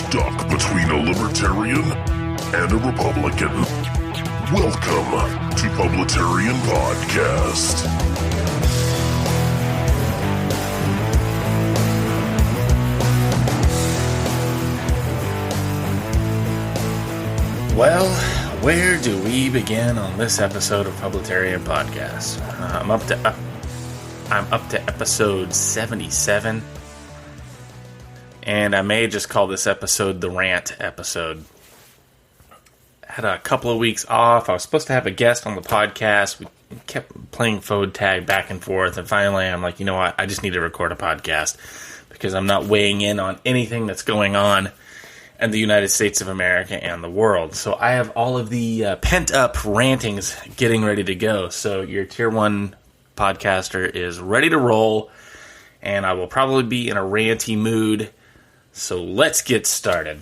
stuck between a libertarian and a Republican? Welcome to Publitarian Podcast. Well, where do we begin on this episode of Publitarian Podcast? I'm up to episode 77. And I may just call this episode the Rant episode. I had a couple of weeks off. I was supposed to have a guest on the podcast. We kept playing phone tag back and forth. And finally, I'm like, you know what? I just need to record a podcast. Because I'm not weighing in on anything that's going on in the United States of America and the world. So I have all of the pent-up rantings getting ready to go. So your Tier 1 podcaster is ready to roll. And I will probably be in a ranty mood. So let's get started.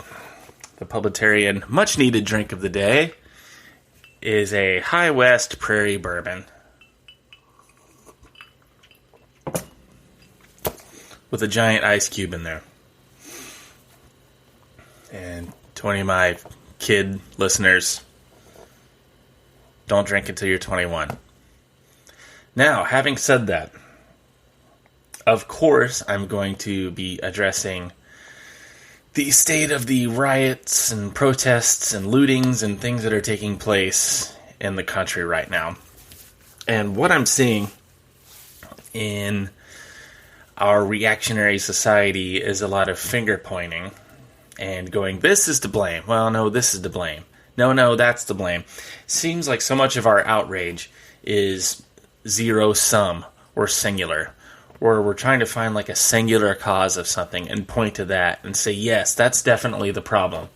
The Publitarian much-needed drink of the day is a High West Prairie Bourbon with a giant ice cube in there. And 20 of my kid listeners, don't drink until you're 21. Now, having said that, of course I'm going to be addressing the state of the riots and protests and lootings and things that are taking place in the country right now. And what I'm seeing in our reactionary society is a lot of finger pointing and going, this is to blame. Well, no, this is to blame. No, that's to blame. Seems like so much of our outrage is zero-sum or singular. Or we're trying to find like a singular cause of something and point to that and say, yes, that's definitely the problem.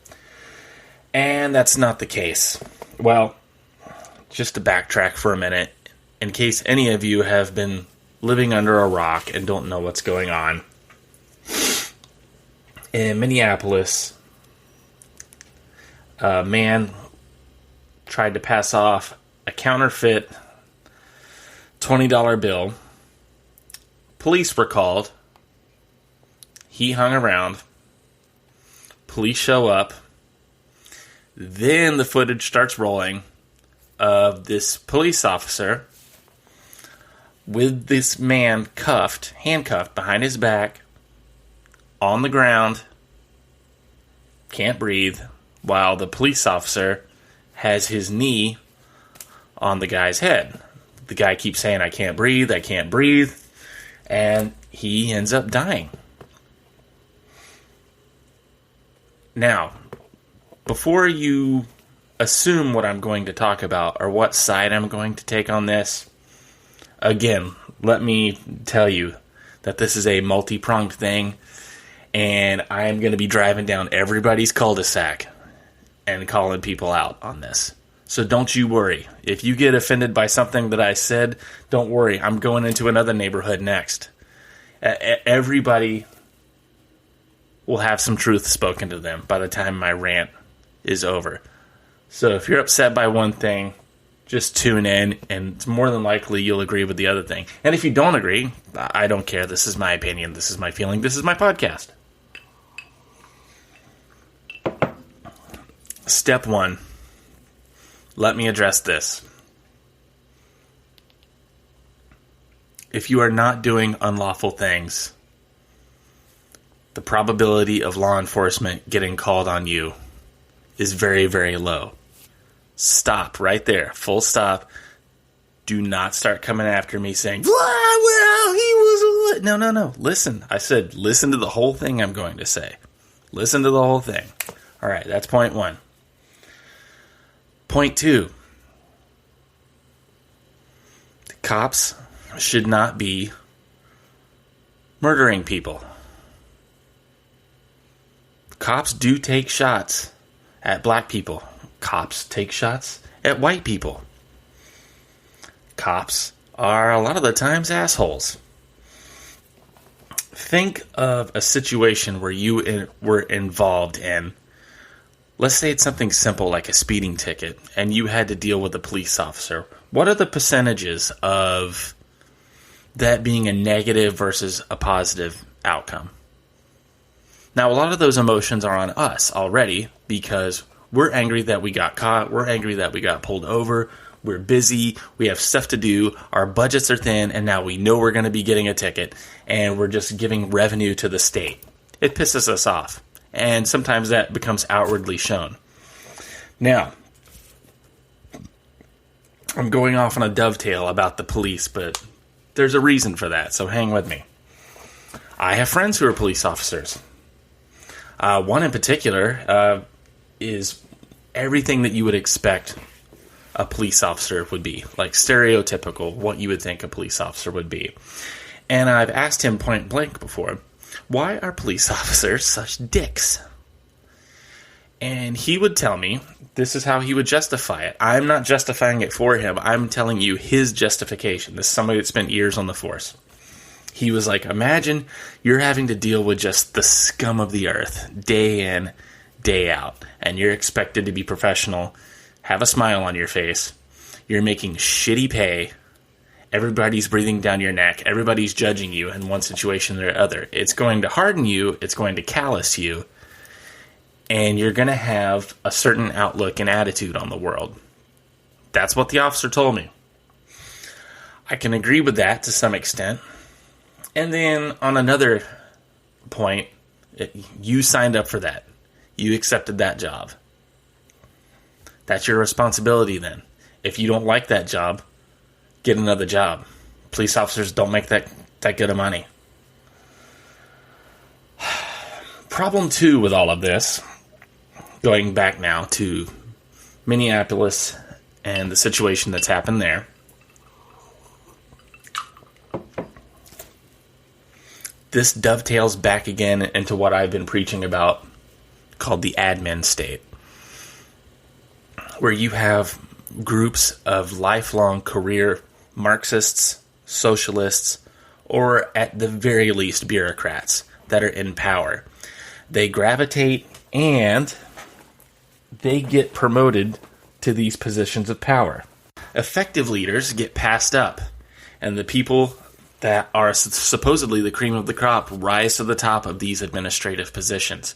And that's not the case. Well, just to backtrack for a minute, in case any of you have been living under a rock and don't know what's going on. In Minneapolis, a man tried to pass off a counterfeit $20 bill. Police were called. He hung around. Police show up. Then the footage starts rolling of this police officer with this man handcuffed behind his back, on the ground, can't breathe, while the police officer has his knee on the guy's head. The guy keeps saying, I can't breathe. And he ends up dying. Now, before you assume what I'm going to talk about or what side I'm going to take on this, again, let me tell you that this is a multi-pronged thing, and I am going to be driving down everybody's cul-de-sac and calling people out on this. So don't you worry. If you get offended by something that I said, don't worry. I'm going into another neighborhood next. Everybody will have some truth spoken to them by the time my rant is over. So if you're upset by one thing, just tune in, and it's more than likely you'll agree with the other thing. And if you don't agree, I don't care. This is my opinion. This is my feeling. This is my podcast. Step 1. Let me address this. If you are not doing unlawful things, the probability of law enforcement getting called on you is very, very low. Stop right there. Full stop. Do not start coming after me saying, well, he was... No. Listen. I said, listen to the whole thing I'm going to say. Listen to the whole thing. All right, that's point 1. Point 2. The cops should not be murdering people. Cops do take shots at black people. Cops take shots at white people. Cops are a lot of the times assholes. Think of a situation where you were involved in, let's say it's something simple like a speeding ticket, and you had to deal with a police officer. What are the percentages of that being a negative versus a positive outcome? Now, a lot of those emotions are on us already because we're angry that we got caught. We're angry that we got pulled over. We're busy. We have stuff to do. Our budgets are thin, and now we know we're going to be getting a ticket, and we're just giving revenue to the state. It pisses us off, and sometimes that becomes outwardly shown. Now, I'm going off on a dovetail about the police, but there's a reason for that, so hang with me. I have friends who are police officers. One in particular is everything that you would expect a police officer would be, like stereotypical, what you would think a police officer would be. And I've asked him point blank before, why are police officers such dicks? And he would tell me, this is how he would justify it. I'm not justifying it for him. I'm telling you his justification. This is somebody that spent years on the force. He was like, imagine you're having to deal with just the scum of the earth, day in, day out, and you're expected to be professional, have a smile on your face, you're making shitty pay, everybody's breathing down your neck, everybody's judging you in one situation or other. It's going to harden you, it's going to callous you, and you're going to have a certain outlook and attitude on the world. That's what the officer told me. I can agree with that to some extent. And then on another point, you signed up for that. You accepted that job. That's your responsibility then. If you don't like that job, get another job. Police officers don't make that good of money. Problem 2 with all of this, going back now to Minneapolis and the situation that's happened there. This dovetails back again into what I've been preaching about, called the admin state, where you have groups of lifelong career Marxists, socialists, or at the very least bureaucrats that are in power. They gravitate and they get promoted to these positions of power. Effective leaders get passed up, and the people that are supposedly the cream of the crop rise to the top of these administrative positions.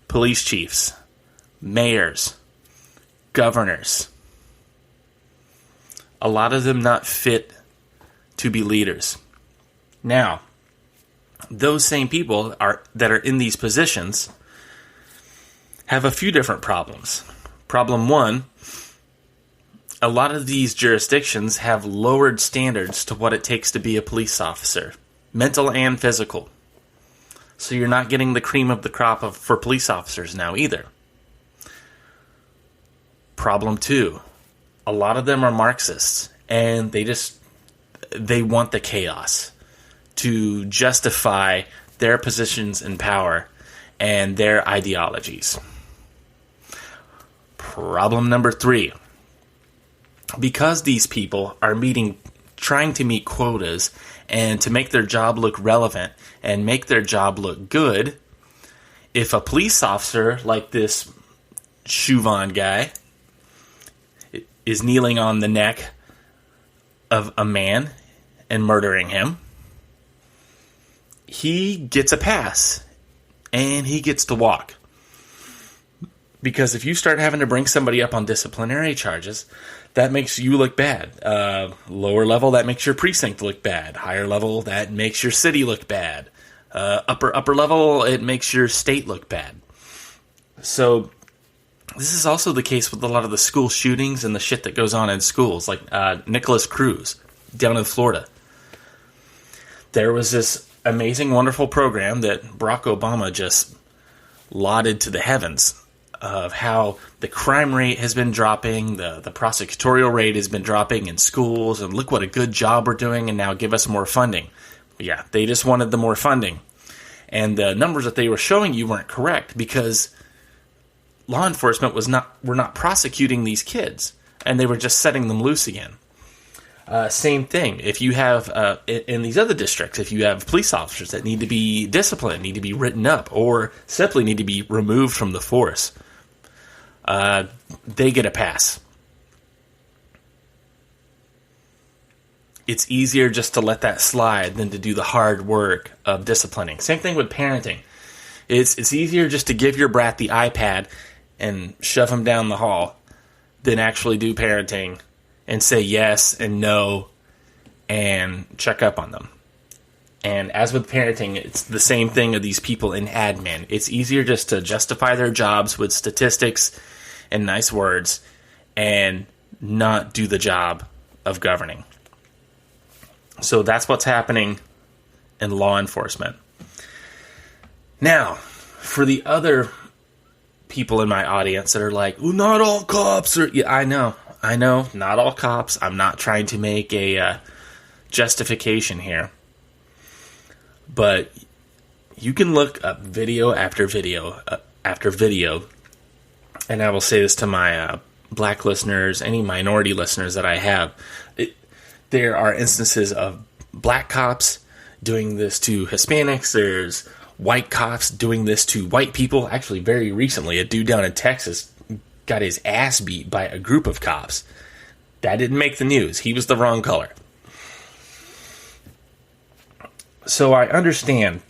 Police chiefs, mayors, governors. A lot of them not fit to be leaders. Now, those same people that are in these positions have a few different problems. Problem 1, a lot of these jurisdictions have lowered standards to what it takes to be a police officer, mental and physical. So you're not getting the cream of the crop for police officers now either. Problem 2, a lot of them are Marxists, and they want the chaos to justify their positions in power and their ideologies. Problem number 3, because these people are trying to meet quotas and to make their job look relevant and make their job look good, if a police officer like this Chauvin guy is kneeling on the neck of a man and murdering him, he gets a pass and he gets to walk. Because if you start having to bring somebody up on disciplinary charges, that makes you look bad. Lower level, that makes your precinct look bad. Higher level, that makes your city look bad. Upper level, it makes your state look bad. So this is also the case with a lot of the school shootings and the shit that goes on in schools, like Nicholas Cruz down in Florida. There was this amazing, wonderful program that Barack Obama just lauded to the heavens, of how the crime rate has been dropping, the prosecutorial rate has been dropping in schools, and look what a good job we're doing, and now give us more funding. Yeah, they just wanted the more funding. And the numbers that they were showing you weren't correct, because law enforcement were not prosecuting these kids, and they were just setting them loose again. Same thing. If you have, in these other districts, if you have police officers that need to be disciplined, need to be written up, or simply need to be removed from the force, they get a pass. It's easier just to let that slide than to do the hard work of disciplining. Same thing with parenting. It's easier just to give your brat the iPad and shove him down the hall than actually do parenting and say yes and no and check up on them. And as with parenting, it's the same thing of these people in admin. It's easier just to justify their jobs with statistics and nice words and not do the job of governing. So that's what's happening in law enforcement. Now, for the other people in my audience that are like, well, not all cops are... Yeah, I know, not all cops. I'm not trying to make a justification here. But you can look up video after video after video, and I will say this to my black listeners, any minority listeners that I have. There are instances of black cops doing this to Hispanics. There's white cops doing this to white people. Actually, very recently, a dude down in Texas got his ass beat by a group of cops. That didn't make the news. He was the wrong color. So I understand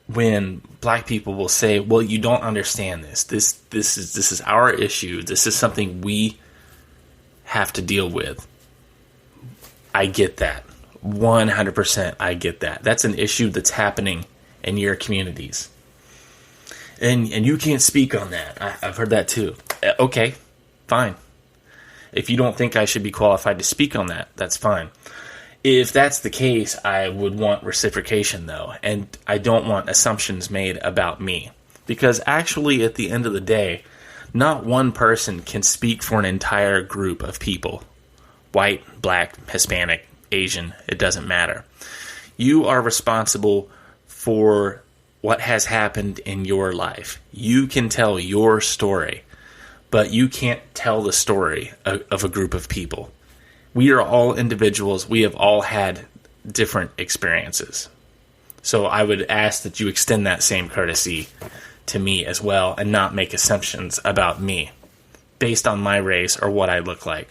when black people will say, well, you don't understand this. This is our issue. This is something we have to deal with. I get that. 100% I get that. That's an issue that's happening in your communities. And you can't speak on that. I've heard that too. Okay, fine. If you don't think I should be qualified to speak on that, that's fine. If that's the case, I would want reciprocation, though, and I don't want assumptions made about me. Because actually, at the end of the day, not one person can speak for an entire group of people. White, black, Hispanic, Asian, it doesn't matter. You are responsible for what has happened in your life. You can tell your story, but you can't tell the story of a group of people. We are all individuals. We have all had different experiences. So I would ask that you extend that same courtesy to me as well and not make assumptions about me based on my race or what I look like.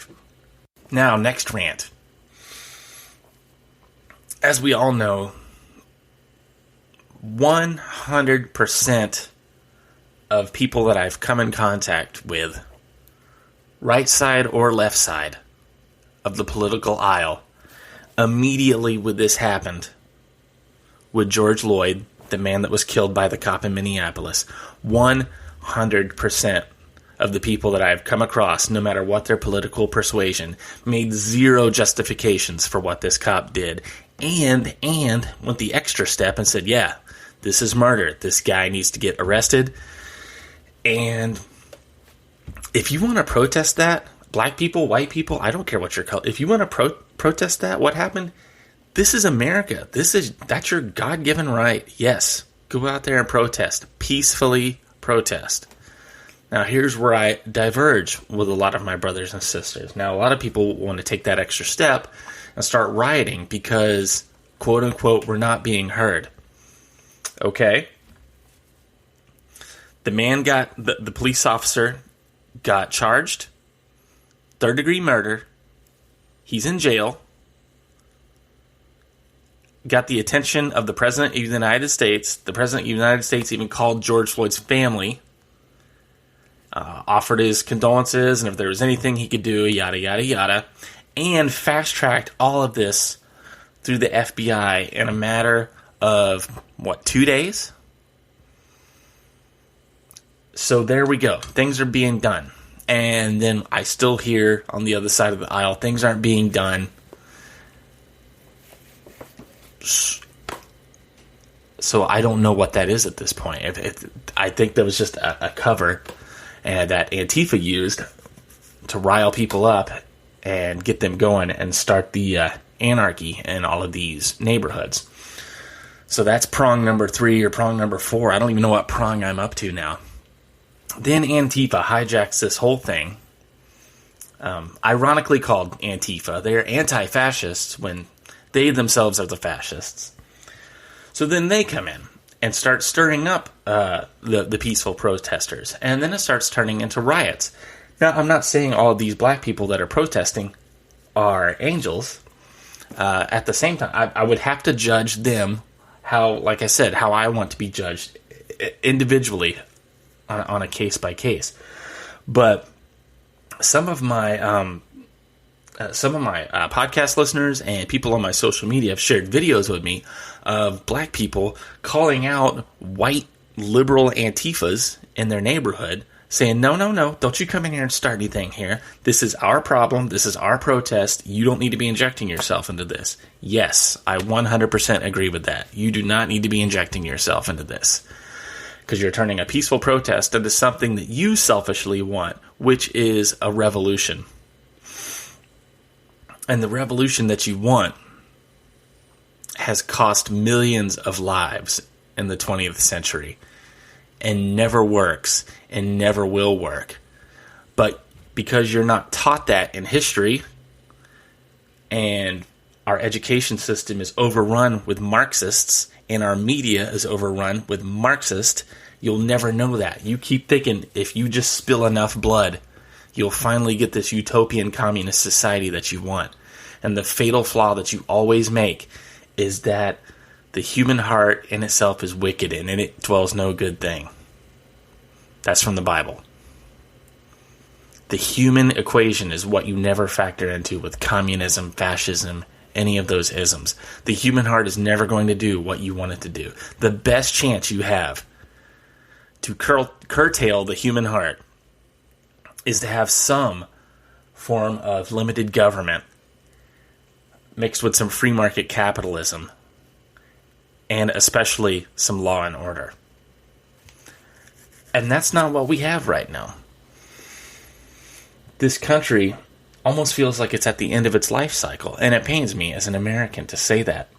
Now, next rant. As we all know, 100% of people that I've come in contact with, right side or left side of the political aisle, immediately when this happened with George Floyd, the man that was killed by the cop in Minneapolis, 100% of the people that I've come across, no matter what their political persuasion, made zero justifications for what this cop did, and went the extra step and said, yeah, this is murder. This guy needs to get arrested. And if you want to protest that, black people, white people, I don't care what your color. If you want to protest that, what happened? This is America. That's your God-given right. Yes, go out there and protest. Peacefully protest. Now, here's where I diverge with a lot of my brothers and sisters. Now, a lot of people want to take that extra step and start rioting because, quote-unquote, we're not being heard. Okay. The police officer got charged. Third-degree murder. He's in jail. Got the attention of the President of the United States. The President of the United States even called George Floyd's family. Offered his condolences, and if there was anything he could do, yada, yada, yada. And fast-tracked all of this through the FBI in a matter of, 2 days? So there we go. Things are being done. And then I still hear on the other side of the aisle, things aren't being done. So I don't know what that is at this point. I think that was just a cover that Antifa used to rile people up and get them going and start the anarchy in all of these neighborhoods. So that's prong number 3 or prong number 4. I don't even know what prong I'm up to now. Then Antifa hijacks this whole thing, ironically called Antifa. They're anti-fascists when they themselves are the fascists. So then they come in and start stirring up the peaceful protesters. And then it starts turning into riots. Now, I'm not saying all of these black people that are protesting are angels. At the same time, I would have to judge them like I said, how I want to be judged individually on a case by case. But some of my podcast listeners and people on my social media have shared videos with me of black people calling out white liberal Antifas in their neighborhood, saying, no, don't you come in here and start anything here. This is our problem. This is our protest. You don't need to be injecting yourself into this. Yes, I 100% agree with that. You do not need to be injecting yourself into this, because you're turning a peaceful protest into something that you selfishly want, which is a revolution. And the revolution that you want has cost millions of lives in the 20th century and never works and never will work. But because you're not taught that in history, and our education system is overrun with Marxists and our media is overrun with Marxists, you'll never know that. You keep thinking if you just spill enough blood, you'll finally get this utopian communist society that you want. And the fatal flaw that you always make is that the human heart in itself is wicked, and in it dwells no good thing. That's from the Bible. The human equation is what you never factor into with communism, fascism, any of those isms. The human heart is never going to do what you want it to do. The best chance you have to curtail the human heart is to have some form of limited government mixed with some free market capitalism, and especially some law and order. And that's not what we have right now. This country almost feels like it's at the end of its life cycle, and it pains me as an American to say that,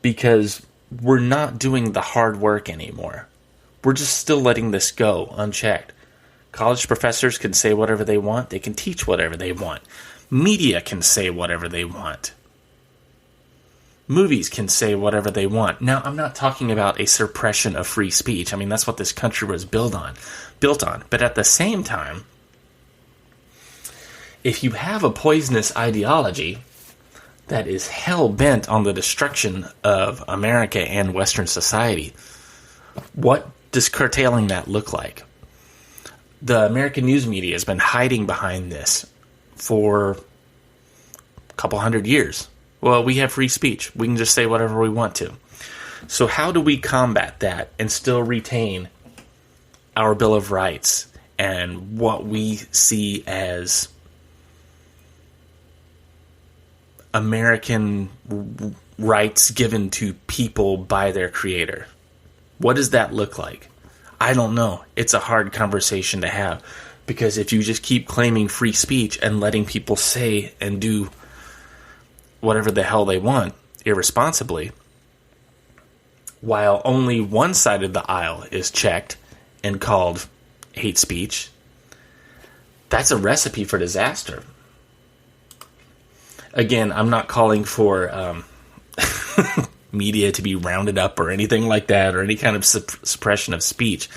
because we're not doing the hard work anymore. We're just still letting this go unchecked. College professors can say whatever they want. They can teach whatever they want. Media can say whatever they want. Movies can say whatever they want. Now, I'm not talking about a suppression of free speech. I mean, that's what this country was built on. But at the same time, if you have a poisonous ideology that is hell-bent on the destruction of America and Western society, what does curtailing that look like? The American news media has been hiding behind this for a couple hundred years. Well, we have free speech. We can just say whatever we want to. So how do we combat that and still retain our Bill of Rights and what we see as American rights given to people by their creator? What does that look like? I don't know. It's a hard conversation to have, because if you just keep claiming free speech and letting people say and do whatever the hell they want irresponsibly, while only one side of the aisle is checked and called hate speech, that's a recipe for disaster. Again, I'm not calling for media to be rounded up or anything like that, or any kind of suppression of speech.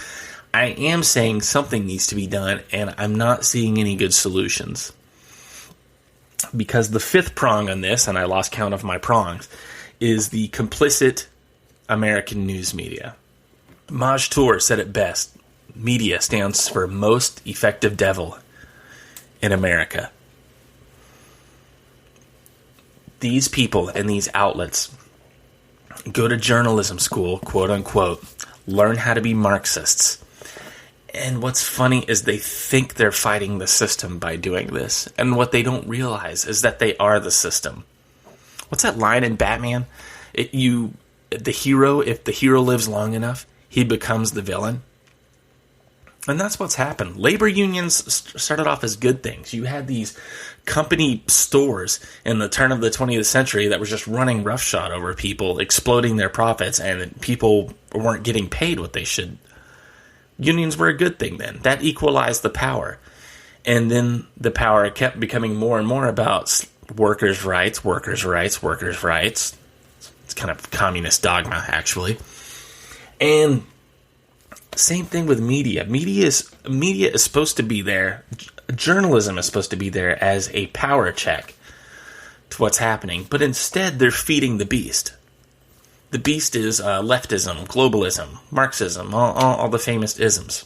I am saying something needs to be done, and I'm not seeing any good solutions. Because the fifth prong on this, and I lost count of my prongs, is the complicit American news media. Maj Toure said it best. Media stands for most effective devil in America. These people and these outlets go to journalism school, quote unquote, learn how to be Marxists. And what's funny is they think they're fighting the system by doing this. And what they don't realize is that they are the system. What's that line in Batman? If the hero lives long enough, he becomes the villain. And that's what's happened. Labor unions started off as good things. You had these company stores in the turn of the 20th century that was just running roughshod over people, exploding their profits, and people weren't getting paid what they should. Unions were a good thing then. That equalized the power. And then the power kept becoming more and more about workers' rights, workers' rights, workers' rights. It's kind of communist dogma, actually. And same thing with media. Media is supposed to be there. Journalism is supposed to be there as a power check to what's happening. But instead, they're feeding the beast. The beast is leftism, globalism, Marxism, all the famous isms.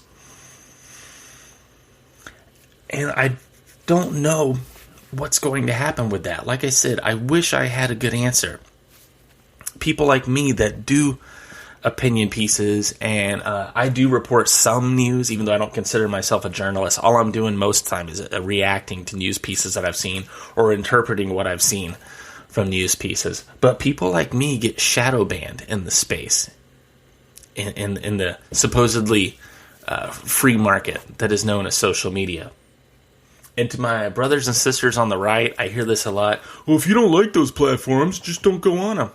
And I don't know what's going to happen with that. Like I said, I wish I had a good answer. People like me that do opinion pieces, and I do report some news, even though I don't consider myself a journalist. All I'm doing most of the time is reacting to news pieces that I've seen or interpreting what I've seen from news pieces. But people like me get shadow banned in the space, in the supposedly free market that is known as social media. And to my brothers and sisters on the right, I hear this a lot. Well, if you don't like those platforms, just don't go on them.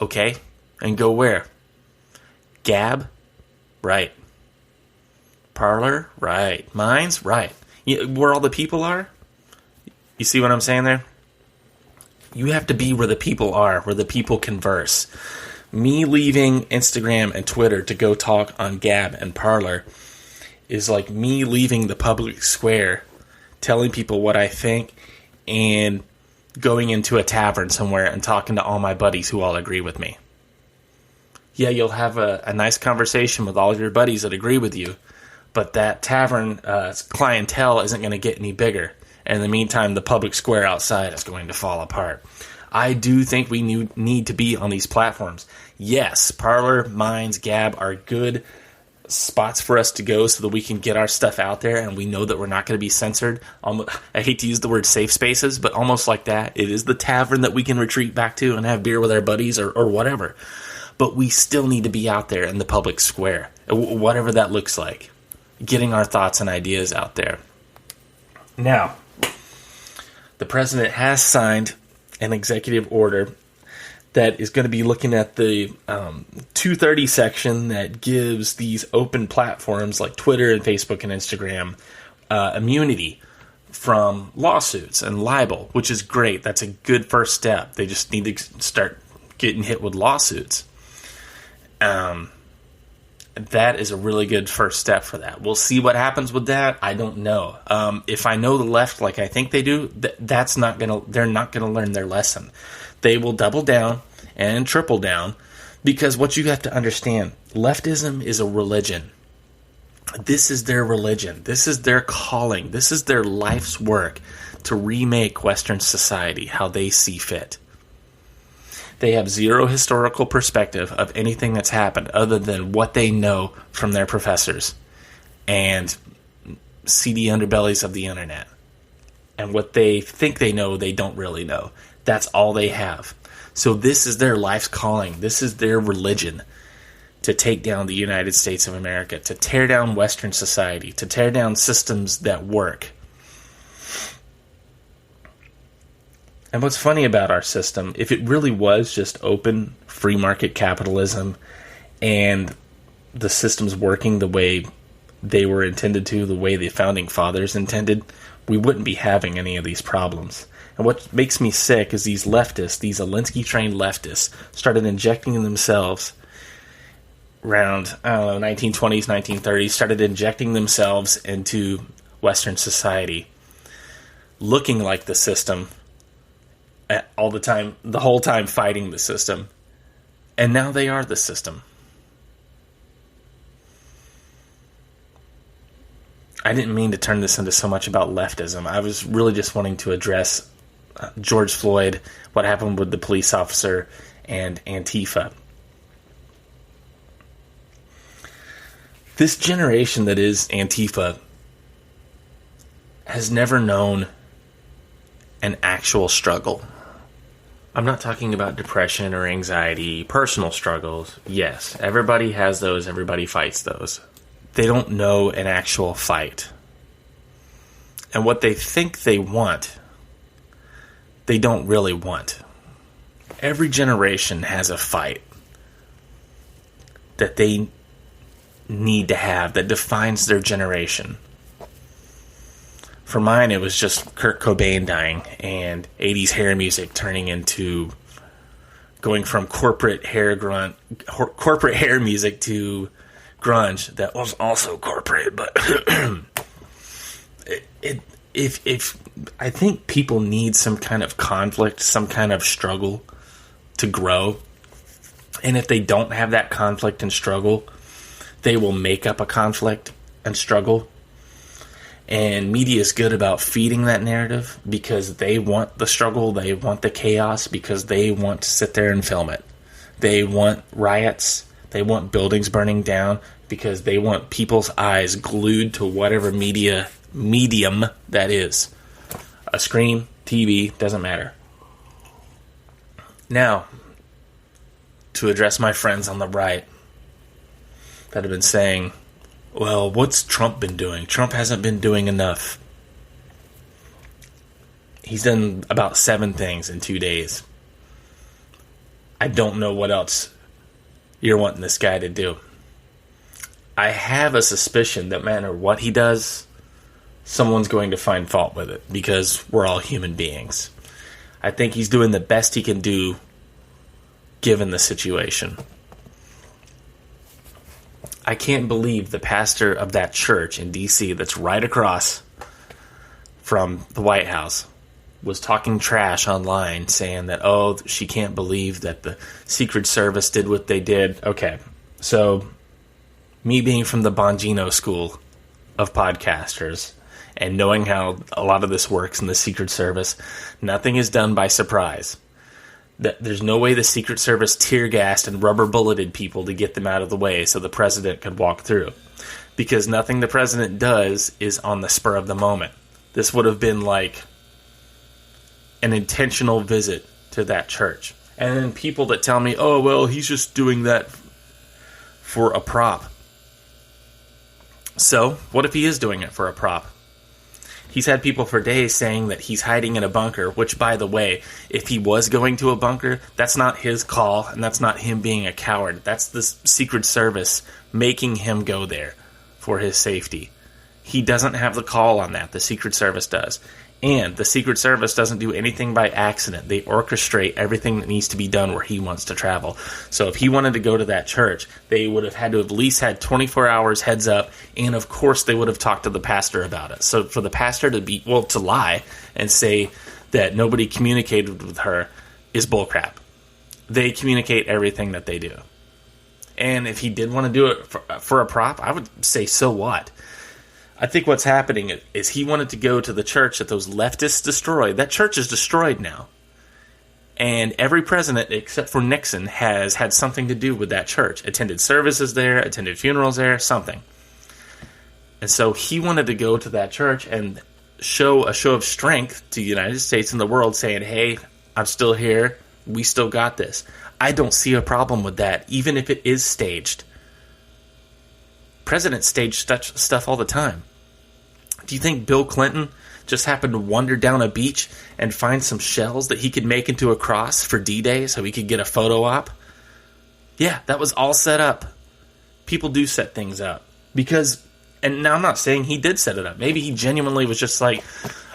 Okay, and go where? Gab? Right. Parler? Right. Minds? Right. Where all the people are? You see what I'm saying there? You have to be where the people are, where the people converse. Me leaving Instagram and Twitter to go talk on Gab and Parler is like me leaving the public square, telling people what I think, and going into a tavern somewhere and talking to all my buddies who all agree with me. Yeah, you'll have a nice conversation with all of your buddies that agree with you, but that tavern clientele isn't going to get any bigger. And in the meantime, the public square outside is going to fall apart. I do think we need to be on these platforms. Yes, Parler, Minds, Gab are good spots for us to go so that we can get our stuff out there and we know that we're not going to be censored. I hate to use the word safe spaces, but almost like that. It is the tavern that we can retreat back to and have beer with our buddies or whatever. But we still need to be out there in the public square, whatever that looks like, getting our thoughts and ideas out there. Now, the president has signed an executive order that is going to be looking at the 230 section that gives these open platforms like Twitter and Facebook and Instagram immunity from lawsuits and libel, which is great. That's a good first step. They just need to start getting hit with lawsuits. That is a really good first step for that. We'll see what happens with that. I don't know. If I know the left like I think they do, they're not gonna learn their lesson. They will double down and triple down, because what you have to understand, leftism is a religion. This is their religion. This is their calling. This is their life's work to remake Western society how they see fit. They have zero historical perspective of anything that's happened other than what they know from their professors and seedy underbellies of the internet. And what they think they know, they don't really know. That's all they have. So this is their life's calling. This is their religion, to take down the United States of America, to tear down Western society, to tear down systems that work. And what's funny about our system, if it really was just open, free market capitalism, and the system's working the way they were intended to, the way the founding fathers intended, we wouldn't be having any of these problems. And what makes me sick is these leftists, these Alinsky-trained leftists, started injecting themselves around, 1920s, 1930s, started injecting themselves into Western society, looking like the system, all the time, the whole time fighting the system. And now they are the system. I didn't mean to turn this into so much about leftism. I was really just wanting to address George Floyd, what happened with the police officer, and Antifa. This generation that is Antifa has never known an actual struggle. I'm not talking about depression or anxiety, personal struggles. Yes, everybody has those, everybody fights those. They don't know an actual fight. And what they think they want, they don't really want. Every generation has a fight that they need to have that defines their generation. For mine, it was just Kurt Cobain dying and 80s hair music turning into going from corporate hair music to grunge that was also corporate. But if I think people need some kind of conflict, some kind of struggle to grow. And if they don't have that conflict and struggle, they will make up a conflict and struggle. And media is good about feeding that narrative because they want the struggle, they want the chaos, because they want to sit there and film it. They want riots, they want buildings burning down, because they want people's eyes glued to whatever medium that is. A screen, TV, doesn't matter. Now, to address my friends on the right that have been saying, well, what's Trump been doing? Trump hasn't been doing enough. He's done about 7 things in 2 days. I don't know what else you're wanting this guy to do. I have a suspicion that no matter what he does, someone's going to find fault with it, because we're all human beings. I think he's doing the best he can do given the situation. I can't believe the pastor of that church in D.C. that's right across from the White House was talking trash online, saying that, oh, she can't believe that the Secret Service did what they did. Okay, so me being from the Bongino school of podcasters and knowing how a lot of this works in the Secret Service, nothing is done by surprise. There's no way the Secret Service tear-gassed and rubber-bulleted people to get them out of the way so the president could walk through. Because nothing the president does is on the spur of the moment. This would have been like an intentional visit to that church. And then people that tell me, oh, well, he's just doing that for a prop. So, what if he is doing it for a prop? He's had people for days saying that he's hiding in a bunker, which, by the way, if he was going to a bunker, that's not his call, and that's not him being a coward. That's the Secret Service making him go there for his safety. He doesn't have the call on that. The Secret Service does. And the Secret Service doesn't do anything by accident. They orchestrate everything that needs to be done where he wants to travel. So if he wanted to go to that church, they would have had to at least had 24 hours heads up, and of course they would have talked to the pastor about it. So for the pastor to lie and say that nobody communicated with her is bullcrap. They communicate everything that they do. And if he did want to do it for a prop, I would say, so what? I think what's happening is he wanted to go to the church that those leftists destroyed. That church is destroyed now. And every president, except for Nixon, has had something to do with that church. Attended services there, attended funerals there, something. And so he wanted to go to that church and show a show of strength to the United States and the world, saying, hey, I'm still here. We still got this. I don't see a problem with that, even if it is staged. Presidents stage stuff all the time. Do you think Bill Clinton just happened to wander down a beach and find some shells that he could make into a cross for D-Day so he could get a photo op? Yeah, that was all set up. People do set things up. Because, and now I'm not saying he did set it up. Maybe he genuinely was just like,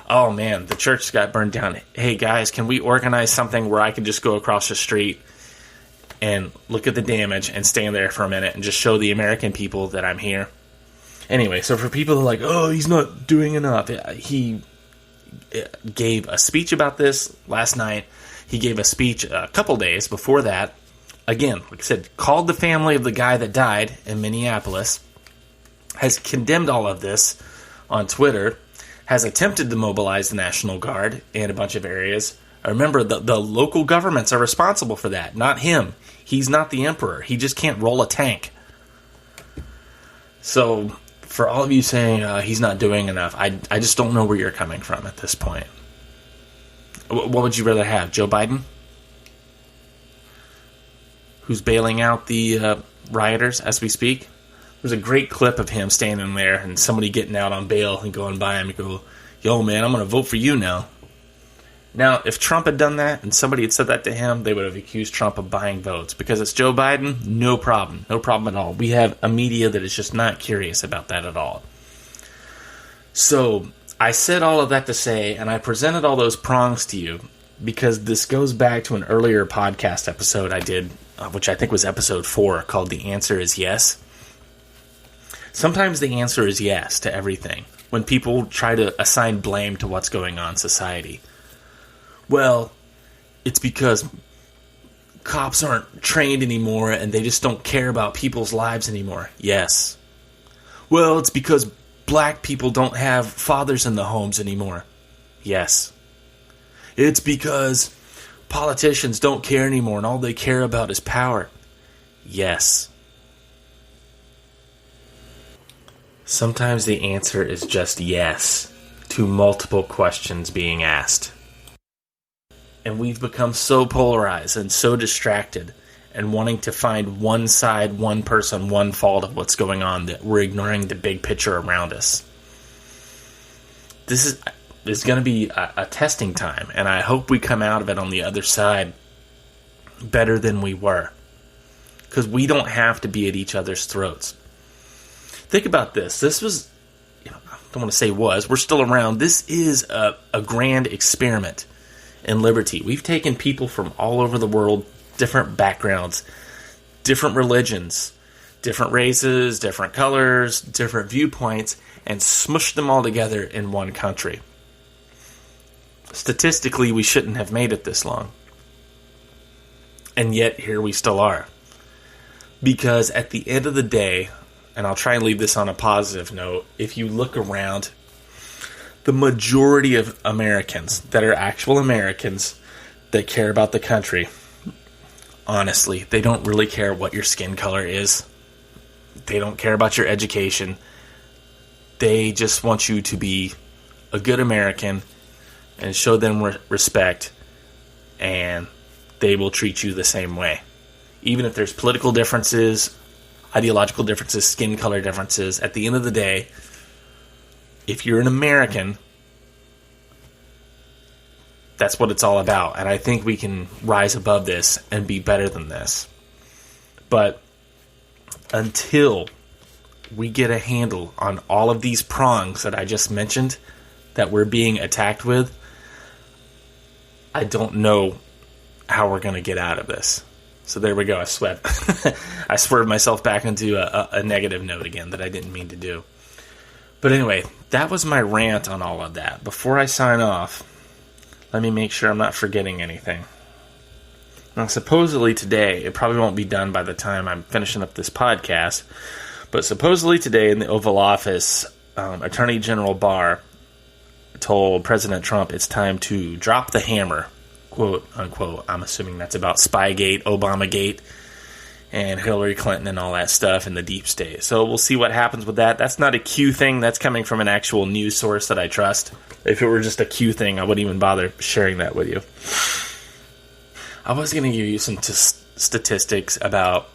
oh man, the church got burned down. Hey guys, can we organize something where I can just go across the street and look at the damage and stand there for a minute and just show the American people that I'm here? Anyway, so for people who are like, oh, he's not doing enough, he gave a speech about this last night. He gave a speech a couple days before that. Again, like I said, called the family of the guy that died in Minneapolis, has condemned all of this on Twitter, has attempted to mobilize the National Guard in a bunch of areas. Remember, the local governments are responsible for that, not him. He's not the emperor. He just can't roll a tank. So, for all of you saying he's not doing enough, I just don't know where you're coming from at this point. What would you rather have, Joe Biden? Who's bailing out the rioters as we speak? There's a great clip of him standing there and somebody getting out on bail and going by him and go, yo, man, I'm going to vote for you now. Now, if Trump had done that and somebody had said that to him, they would have accused Trump of buying votes. Because it's Joe Biden, no problem. No problem at all. We have a media that is just not curious about that at all. So, I said all of that to say, and I presented all those prongs to you, because this goes back to an earlier podcast episode I did, which I think was episode 4, called The Answer is Yes. Sometimes the answer is yes to everything, when people try to assign blame to what's going on in society. Well, it's because cops aren't trained anymore and they just don't care about people's lives anymore. Yes. Well, it's because black people don't have fathers in the homes anymore. Yes. It's because politicians don't care anymore and all they care about is power. Yes. Sometimes the answer is just yes to multiple questions being asked. And we've become so polarized and so distracted and wanting to find one side, one person, one fault of what's going on that we're ignoring the big picture around us. This is going to be a testing time, and I hope we come out of it on the other side better than we were. Because we don't have to be at each other's throats. Think about this. This was, I don't want to say was, we're still around. This is a grand experiment in liberty. We've taken people from all over the world, different backgrounds, different religions, different races, different colors, different viewpoints, and smushed them all together in one country. Statistically, we shouldn't have made it this long. And yet, here we still are. Because at the end of the day, and I'll try and leave this on a positive note, if you look around, the majority of Americans that are actual Americans that care about the country, honestly, they don't really care what your skin color is. They don't care about your education. They just want you to be a good American and show them respect, and they will treat you the same way. Even if there's political differences, ideological differences, skin color differences, at the end of the day, if you're an American, that's what it's all about. And I think we can rise above this and be better than this. But until we get a handle on all of these prongs that I just mentioned that we're being attacked with, I don't know how we're going to get out of this. So there we go. I swerved myself back into a negative note again that I didn't mean to do. But anyway, that was my rant on all of that. Before I sign off, let me make sure I'm not forgetting anything. Now, supposedly today, it probably won't be done by the time I'm finishing up this podcast, but supposedly today in the Oval Office, Attorney General Barr told President Trump it's time to drop the hammer, quote unquote. I'm assuming that's about Spygate, Obamagate, and Hillary Clinton and all that stuff in the deep state. So we'll see what happens with that. That's not a Q thing. That's coming from an actual news source that I trust. If it were just a Q thing, I wouldn't even bother sharing that with you. I was going to give you some statistics about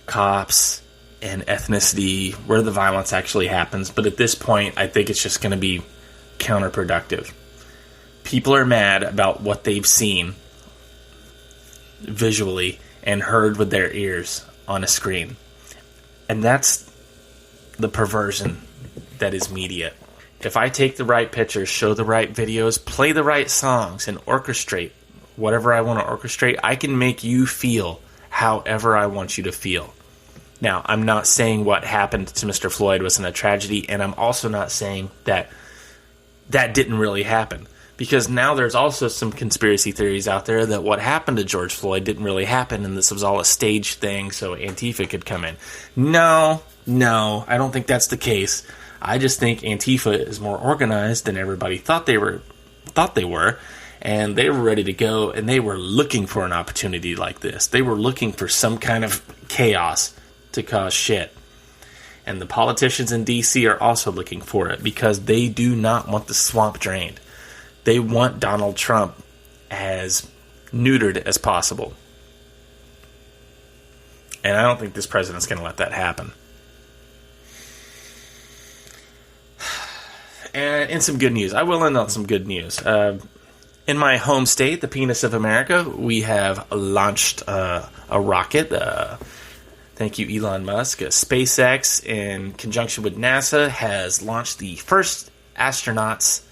cops and ethnicity, where the violence actually happens, but at this point, I think it's just going to be counterproductive. People are mad about what they've seen visually and heard with their ears on a screen. And that's the perversion that is media. If I take the right pictures, show the right videos, play the right songs, and orchestrate whatever I want to orchestrate, I can make you feel however I want you to feel. Now, I'm not saying what happened to Mr. Floyd wasn't a tragedy, and I'm also not saying that that didn't really happen. Because now there's also some conspiracy theories out there that what happened to George Floyd didn't really happen and this was all a staged thing so Antifa could come in. No, I don't think that's the case. I just think Antifa is more organized than everybody thought they were, and they were ready to go, and they were looking for an opportunity like this. They were looking for some kind of chaos to cause shit. And the politicians in D.C. are also looking for it because they do not want the swamp drained. They want Donald Trump as neutered as possible. And I don't think this president's going to let that happen. And in some good news, I will end on some good news. In my home state, the penis of America, we have launched a rocket. Thank you, Elon Musk. SpaceX, in conjunction with NASA, has launched the first astronauts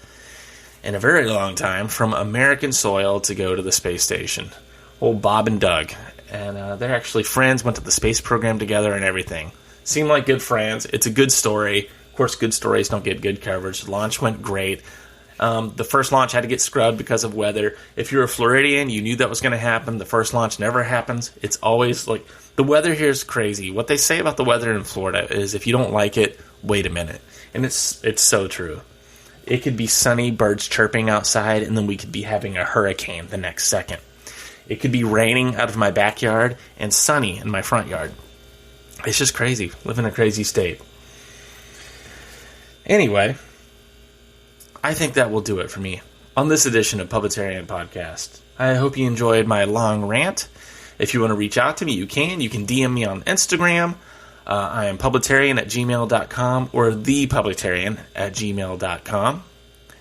in a very long time from American soil to go to the space station. Old Bob and Doug. And they're actually friends, went to the space program together and everything. Seem like good friends. It's a good story. Of course, good stories don't get good coverage. The launch went great. The first launch had to get scrubbed because of weather. If you're a Floridian, you knew that was going to happen. The first launch never happens. It's always like, the weather here is crazy. What they say about the weather in Florida is if you don't like it, wait a minute. And it's so true. It could be sunny, birds chirping outside, and then we could be having a hurricane the next second. It could be raining out of my backyard and sunny in my front yard. It's just crazy. Live in a crazy state. Anyway, I think that will do it for me on this edition of Publitarian Podcast. I hope you enjoyed my long rant. If you want to reach out to me, you can. You can DM me on Instagram. I am publitarian@gmail.com or thepublitarian@gmail.com.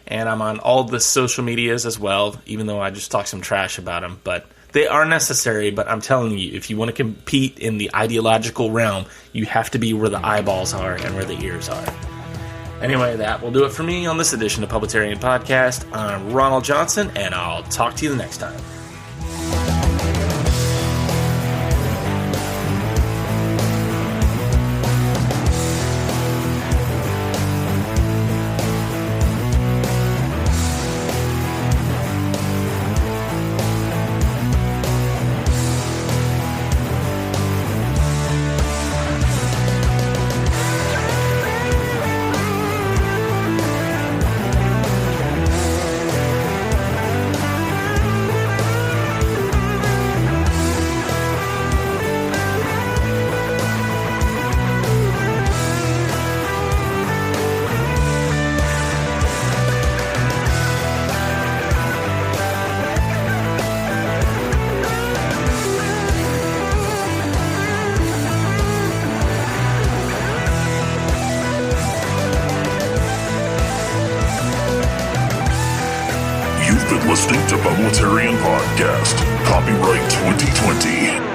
And I'm on all the social medias as well, even though I just talk some trash about them. But they are necessary, but I'm telling you, if you want to compete in the ideological realm, you have to be where the eyeballs are and where the ears are. Anyway, that will do it for me on this edition of Publitarian Podcast. I'm Ronald Johnson, and I'll talk to you the next time. You've been listening to Publitarian Podcast. Copyright 2020.